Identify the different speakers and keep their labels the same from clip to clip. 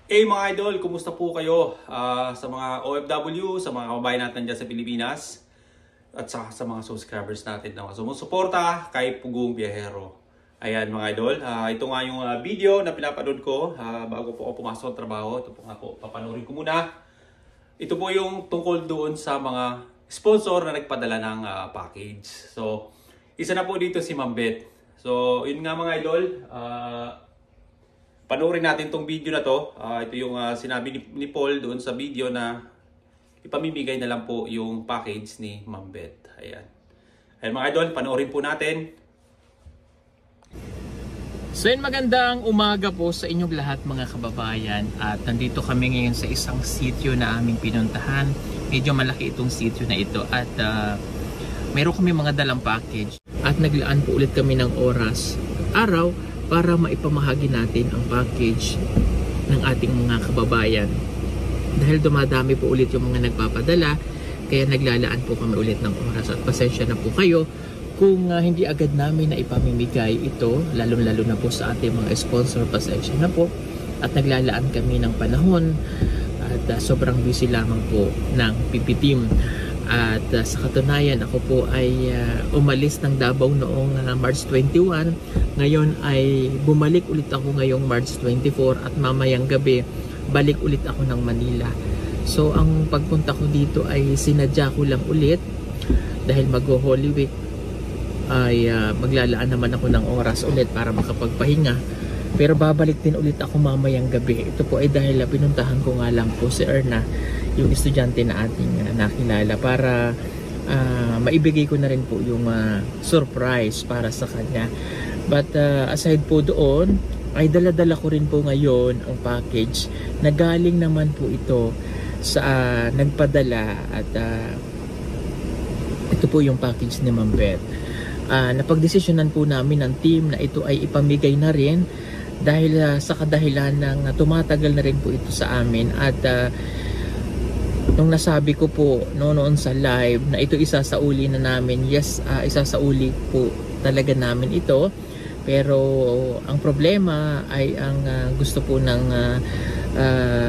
Speaker 1: Mga idol, kumusta po kayo sa mga OFW, sa mga kababayan natin dyan sa Pilipinas at sa mga subscribers natin na sumusuporta kay Pugong Biyahero. Ayan mga idol, ito nga yung video na pinapanood ko bago po ako pumasok sa trabaho. Ito po nga po, papanoorin ko muna. Ito po yung tungkol doon sa mga sponsor na nagpadala ng package. So, isa na po dito si Ma'am Beth. So, yun nga mga idol, panoorin natin tong video na to. Ito yung sinabi ni Paul doon sa video na ipamimigay na lang po yung package ni Ma'am Beth. Ayan. Ayan mga idol, panoorin po natin.
Speaker 2: So yun, magandang umaga po sa inyong lahat mga kababayan. At nandito kami ngayon sa isang sitio na aming pinuntahan. Medyo malaki itong sitio na ito. At meron kami mga dalang package. At naglaan po ulit kami ng oras, araw, para maipamahagi natin ang package ng ating mga kababayan. Dahil dumadami po ulit yung mga nagpapadala, kaya naglalaan po kami ulit ng oras. At pasensya na po kayo kung hindi agad namin na ipamimigay ito, lalo-lalo na po sa ating mga sponsor, pasensya na po. At naglalaan kami ng panahon at sobrang busy lamang po ng PP team. At sa katunayan, ako po ay umalis ng Davao noong March 21. Ngayon ay bumalik ulit ako ngayong March 24 at mamayang gabi balik ulit ako ng Manila. So ang pagpunta ko dito ay sinadya ko lang ulit dahil mag-Holy Week ay maglalaan naman ako ng oras ulit para makapagpahinga. Pero babalik din ulit ako mamayang gabi. Ito po ay dahil pinuntahan ko nga lang po si Erna, yung estudyante na ating nakilala, para maibigay ko na rin po yung surprise para sa kanya. But aside po doon, ay dala-dala ko rin po ngayon ang package na galing naman po ito sa nagpadala. At ito po yung package ni Ma'am Beth. Napagdesisyonan po namin ng team na ito ay ipamigay na rin dahil sa kadahilan ng tumatagal na rin po ito sa amin. At nung nasabi ko po noon sa live na ito isasauli na namin, yes, isasauli po talaga namin ito. Pero ang problema ay ang gusto po ng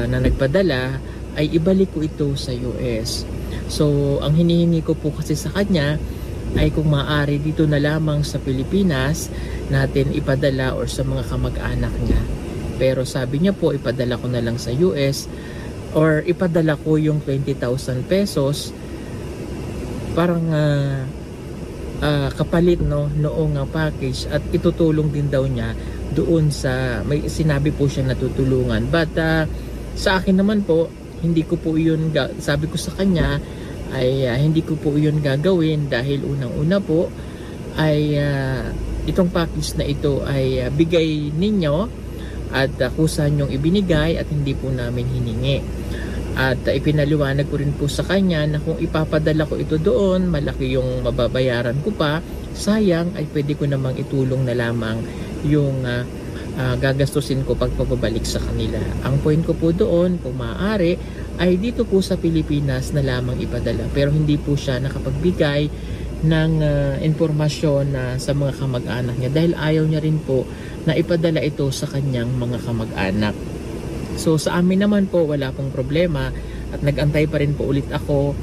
Speaker 2: na nagpadala ay ibalik ko ito sa US. So ang hinihingi ko po kasi sa kanya ay kung maaari dito na lamang sa Pilipinas natin ipadala or sa mga kamag-anak niya. Pero sabi niya po ipadala ko na lang sa US or ipadala ko yung 20,000 pesos parang kapalit noong package, at itutulong din daw niya doon sa may sinabi po siya na tutulungan. But sa akin naman po, hindi ko po yun, sabi ko sa kanya ay hindi ko po yun gagawin dahil unang-una po ay itong package na ito ay bigay ninyo at kusa nyong ibinigay at hindi po namin hiningi. At ipinaliwanag ko rin po sa kanya na kung ipapadala ko ito doon, malaki yung mababayaran ko pa. Sayang ay pwede ko namang itulong na lamang yung gagastusin ko pag pagbabalik sa kanila. Ang point ko po doon, kung maaari, ay dito po sa Pilipinas na lamang ipadala. Pero hindi po siya nakapagbigay ng informasyon sa mga kamag-anak niya dahil ayaw niya rin po na ipadala ito sa kanyang mga kamag-anak. So sa amin naman po wala pong problema at nag-antay pa rin po ulit ako.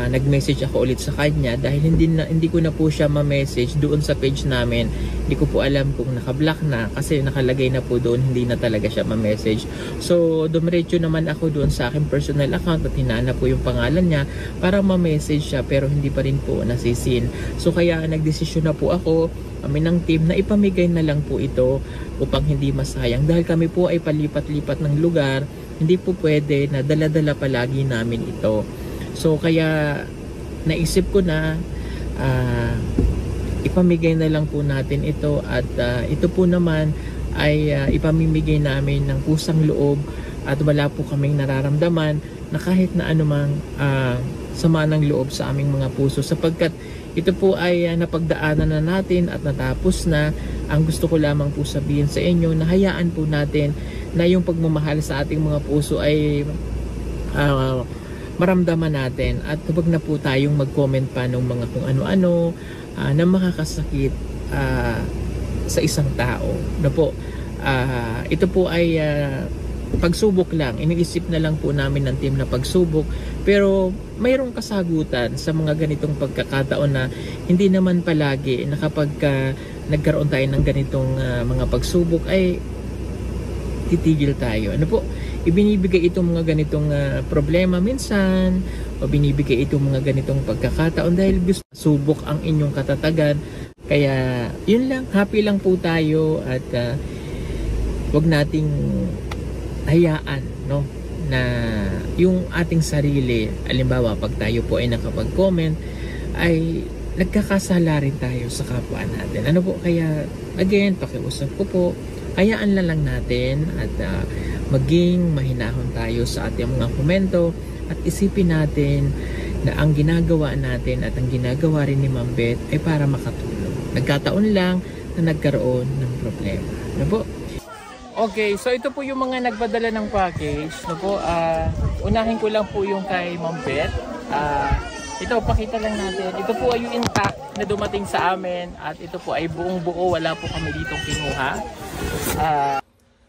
Speaker 2: Nag-message ako ulit sa kanya dahil hindi ko na po siya ma-message doon sa page namin. Hindi ko po alam kung naka-block na kasi nakalagay na po doon, hindi na talaga siya ma-message. So dumiretso naman ako doon sa aking personal account at hinanap po yung pangalan niya para ma-message siya, pero hindi pa rin po nasisin. So kaya nagdesisyon na po ako, kami ng team, na ipamigay na lang po ito upang hindi masayang. Dahil kami po ay palipat-lipat ng lugar, hindi po pwede na dala-dala palagi namin ito. So kaya naisip ko na ipamigay na lang po natin ito. At ito po naman ay ipamimigay namin ng kusang loob at wala po kaming nararamdaman na kahit na anumang sama ng loob sa aming mga puso, sapagkat ito po ay napagdaanan na natin at natapos na. Ang gusto ko lamang po sabihin sa inyo na hayaan po natin na yung pagmamahal sa ating mga puso ay maramdaman natin, at huwag na po tayong mag-comment pa ng mga kung ano-ano na makakasakit sa isang tao. Na po, ito po ay pagsubok lang. Iniisip na lang po namin ng team na pagsubok. Pero mayroong kasagutan sa mga ganitong pagkakataon na hindi naman palagi na kapag nagkaroon tayo ng ganitong mga pagsubok ay titigil tayo. Ano po? Ibinibigay itong mga ganitong problema minsan o binibigay itong mga ganitong pagkakataon dahil gusto subok ang inyong katatagan. Kaya yun lang, happy lang po tayo at wag nating hayaan, no, na yung ating sarili, halimbawa pag tayo po ay nakapag-comment ay nagkakasala rin tayo sa kapwa natin. Ano po? Kaya again, pakiusap ko po, hayaan lang natin at maging mahinahon tayo sa ating mga komento at isipin natin na ang ginagawa natin at ang ginagawa rin ni Ma'am Beth ay para makatulong. Nagkataon lang na nagkaroon ng problema. Ano po? Okay, so ito po yung mga nagpadala ng package. Ano po, unahin ko lang po yung kay Ma'am Beth. Ito, pakita lang natin. Ito po ay yung intact na dumating sa amin at ito po ay buong buo. Wala po kami ditong kinuha.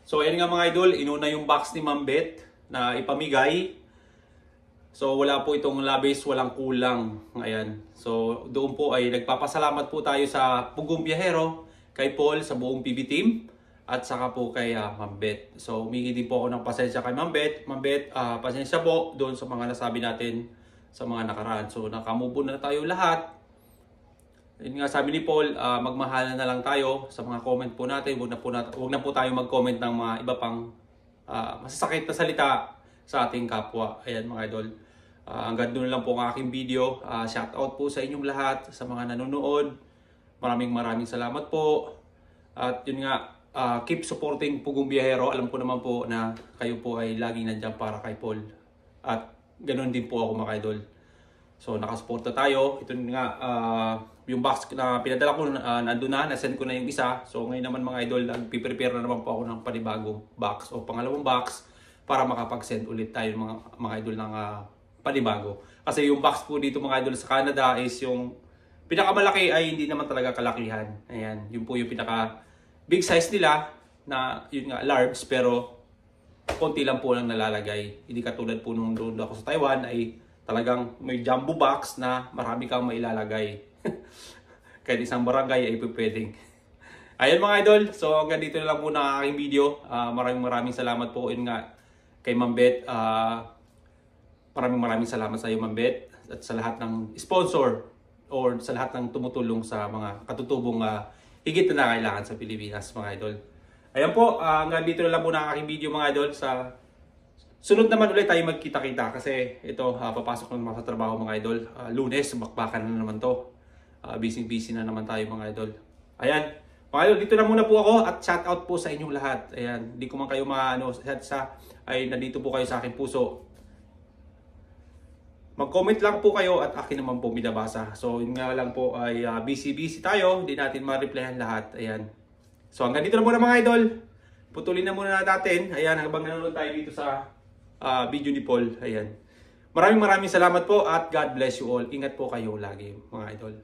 Speaker 1: So ayan nga mga idol, inuna yung box ni Ma'am Beth na ipamigay. So wala po itong labis, walang kulang. Ayan. So doon po ay nagpapasalamat po tayo sa Pugong Biyahero, kay Paul, sa buong PB team, at saka po kay Ma'am Beth. So humingi din po ako ng pasensya kay Ma'am Beth. Ma'am Beth, pasensya po doon sa mga nasabi natin sa mga nakaraan. So nakamove na tayo lahat. Yun nga sabi ni Paul, magmahalan na lang tayo sa mga comment po natin. Huwag na po tayo mag-comment ng mga iba pang masasakit na salita sa ating kapwa. Ayan mga idol. Hanggang doon lang po ang aking video. Shout out po sa inyong lahat, sa mga nanonood. Maraming salamat po. At yun nga, keep supporting Pugong Biyahero. Alam ko naman po na kayo po ay laging nandiyan para kay Paul. At ganoon din po ako mga idol. So nakasuporta tayo. Ito nga, yung box na pinadala ko, nandun na, nasend ko na yung isa. So ngayon naman mga idol, nagpiprepare na naman po ako ng panibagong box o pangalawang box para makapag-send ulit tayo mga idol ng panibago. Kasi yung box po dito mga idol sa Canada is yung pinakamalaki ay hindi naman talaga kalakihan. Ayan, yun po yung pinaka big size nila na yun nga large pero konti lang po lang nalalagay. Hindi katulad po nung doon ako sa Taiwan ay talagang may jumbo box na marami kang mailalagay. Kahit isang barangay ay pwedeng. Ayun mga idol, so hanggang dito na lang po na aking video. Maraming salamat po yun nga kay Ma'am Beth. Maraming salamat sa iyo Ma'am Beth at sa lahat ng sponsor or sa lahat ng tumutulong sa mga katutubong higit na kailangan sa Pilipinas mga idol. Ayan po, hanggang dito na lang po na aking video mga idol. Sa sunod naman ulit tayo magkita-kita kasi ito papasok na naman sa trabaho mga idol. Lunes, bakbakan na naman to. Busy na naman tayo mga idol. Ayan, mga idol, dito na muna po ako at shout out po sa inyong lahat. Ayan, hindi ko man kayo ay nandito po kayo sa aking puso. Mag-comment lang po kayo at akin naman po binabasa. So yun nga lang po ay busy tayo, hindi natin ma-replyan lahat. Ayan. So hanggang dito na muna mga idol. Putulin na muna natin. Ayan, habang nanonood tayo dito sa video ni Paul. Ayan. Maraming salamat po at God bless you all. Ingat po kayo lagi mga idol.